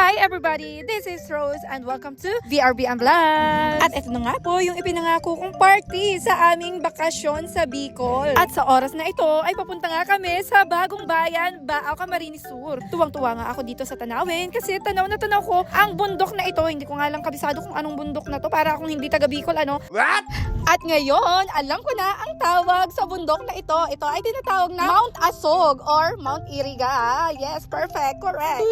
Hi everybody! This is Rose and welcome to VRB Vlogs! At ito na nga po yung ipinangako kong party sa aming bakasyon sa Bicol. At sa oras na ito ay papunta nga kami sa bagong bayan, Baaw, Camarines Sur. Tuwang-tuwa nga ako dito sa tanawin kasi tanaw na tanaw ko ang bundok na ito. Hindi ko nga lang kabisado kung anong bundok na to para akong hindi taga Bicol What? At ngayon, alam ko na ang tawag sa bundok na ito. Ito ay tinatawag na Mount Asog or Mount Iriga. Yes, perfect, correct.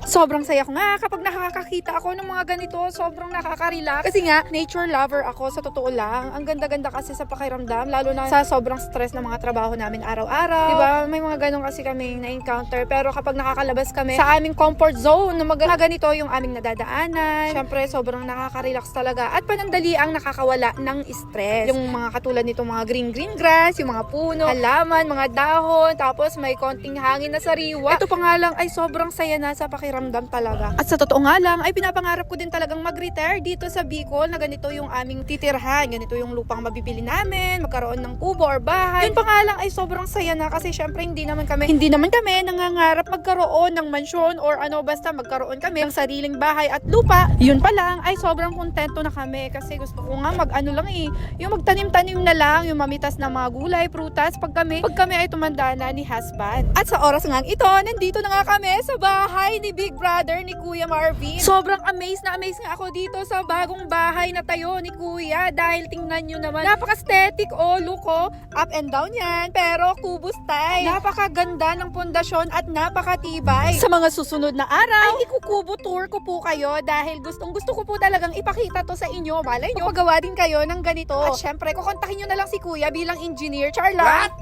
Sobrang saya ko nga kapag nakakakita ako ng mga ganito. Sobrang nakaka-relax. Kasi nga, nature lover ako sa totoo lang. Ang ganda-ganda kasi sa pakiramdam. Lalo na sa sobrang stress ng mga trabaho namin araw-araw. Diba? May mga ganun kasi kami na-encounter. Pero kapag nakakalabas kami sa aming comfort zone na mga ganito yung aming nadadaanan. Syempre, sobrang nakaka-relax talaga. At panandali ang nakakawala ng stress. Yung mga katulad nitong mga green grass, yung mga puno, halaman, mga dahon. Tapos may konting hangin na sariwa. Ito pa nga lang ay sobrang saya na sa pakiramdam talaga. At sa totoo nga lang ay pinapangarap ko din talagang mag-retire dito sa Bicol na ganito yung aming titirhan, ganito yung lupang mabibili namin, magkaroon ng kubo or bahay. Yun pa nga lang ay sobrang saya na kasi syempre hindi naman kami nangangarap magkaroon ng mansyon or basta magkaroon kami ng sariling bahay at lupa. Yun pa lang ay sobrang kontento na kami kasi gusto ko nga yung magtanim-tanim na lang, yung mamitas na mga gulay, prutas pag kami ay tumanda na ni husband. At sa oras nga ito, nandito na nga kami sa bahay ni Big Brother ni Kuya Marvin. Sobrang amazed nga ako dito sa bagong bahay na tayo ni Kuya dahil tingnan nyo naman, napaka-aesthetic look up and down yan, pero kubo style. Napakaganda ng pundasyon at napakatibay. Sa mga susunod na araw, ay ikukubo tour ko po kayo dahil gusto ko po talagang ipakita to sa inyo. Malay nyo, magawa din kayo ng ganito. At syempre, kukontakin nyo na lang si Kuya bilang engineer. Charlotte!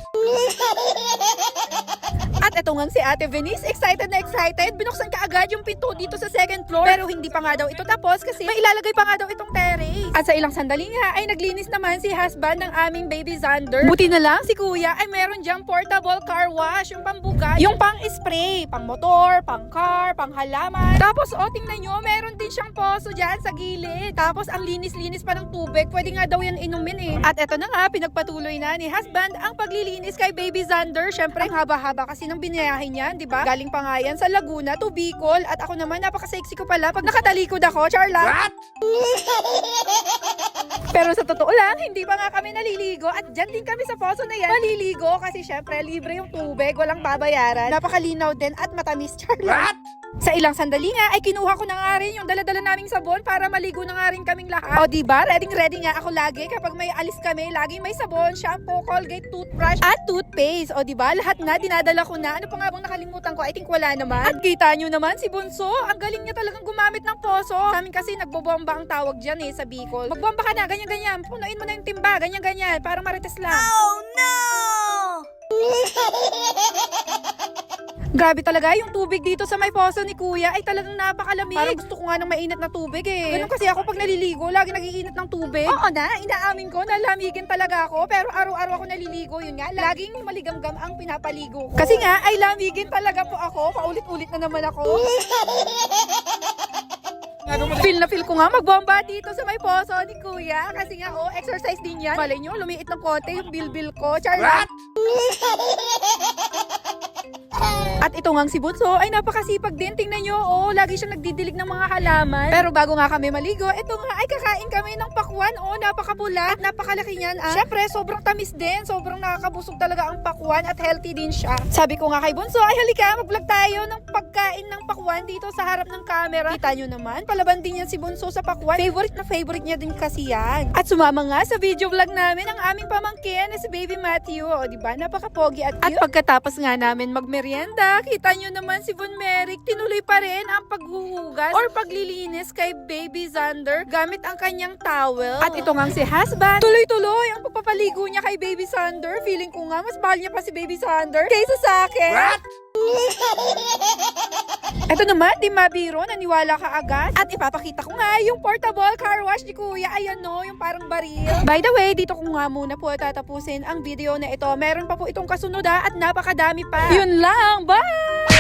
At ito nga si Ate Venice, excited na excited. Binuksan ka agad yung pinto dito sa second floor. Pero hindi pa nga daw ito tapos kasi may ilalagay pa nga daw itong terrace. At sa ilang sandali nga ay naglinis naman si husband ng aming baby Xander. Buti na lang si Kuya ay meron diyang portable car wash, yung pambugat, yung pang-spray, pang motor, pang car, pang halaman. Tapos tingnan nyo, meron din siyang poso dyan sa gilid. Tapos ang linis-linis pa ng tubig. Pwede nga daw yan inumin At eto na nga, pinagpatuloy na ni husband ang paglilinis kay baby Xander. Syempre, ang haba-haba kasi ng binayahin niyan, di ba? Galing pa nga yan sa Laguna to Bicol. At ako naman, napaka-sexy ko pala pag nakatalikod ako, Charlotte. Pero sa totoo lang, hindi pa nga kami naliligo at dyan din kami sa poso na yan maliligo kasi syempre libre yung tubig, walang babayaran. Napakalinaw din at matamis, Charlotte. Sa ilang sandali nga ay kinuha ko na nga rin yung dala-dala naming sabon para maligo na nga rin kaming lahat. O diba, ready nga ako lagi kapag may alis kami, laging may sabon, shampoo, Colgate, toothbrush at toothpaste. O diba, lahat na dinadala ko na. Ano pa nga bang nakalimutan ko? I think wala naman. At kita nyo naman si Bunso, ang galing niya talagang gumamit ng poso. Sa amin kasi nagbobomba ang tawag dyan sa Bicol. Magbomba ka na, ganyan-ganyan. Punuin mo na yung timba, ganyan-ganyan, para marites lang. Oh no! Grabe talaga yung tubig dito sa may poso ni Kuya ay talagang napakalamig. Parang gusto ko nga ng mainit na tubig Ganun kasi ako pag naliligo, lagi nagiinit ng tubig. Oo na, inaamin ko, nalamigin talaga ako. Pero araw-araw ako naliligo, yun nga. Laging maligamgam ang pinapaligo ko. Kasi nga, ay lamigin talaga po ako. Paulit-ulit na naman ako. Feel ko nga magbomba dito sa may poso ni Kuya. Kasi nga, exercise din yan. Malay nyo, lumiit ng konti yung bilbil ko. Charlotte! At ito ngang si Bunso ay napakasipag din. Tingnan nyo, lagi siyang nagdidilig ng mga halaman. Pero bago nga kami maligo, ito nga ay kakain kami ng pakwan. Napakapula at napakalaki niyan. Syempre, sobrang tamis din. Sobrang nakakabusog talaga ang pakwan at healthy din siya. Sabi ko nga kay Bunso, ay halika, mag-vlog tayo ng pagkain ng pakwan dito sa harap ng camera. Kita nyo naman, palaban din yan si Bunso sa pakwan. Favorite niya din kasi yan. At sumama nga sa video vlog namin ang aming pamangkin na si Baby Matthew. Diba? Napaka-pogi at cute. At pagkatapos nga namin magmerienda, kita nyo naman si Von Merrick, tinuloy pa rin ang paghuhugas or paglilinis kay Baby Xander gamit ang kanyang towel. At ito nga si husband, tuloy-tuloy ang pagpapaligo niya kay Baby Xander. Feeling ko nga, mas mahal niya pa si Baby Xander kaysa sa akin. What? Ito naman, di mabiro, naniwala ka agad. At ipapakita ko nga yung portable car wash ni Kuya. Ayan yung parang baril. By the way, dito ko nga muna po tatapusin ang video na ito. Meron pa po itong kasunod at napakadami pa. Yun lang, bye!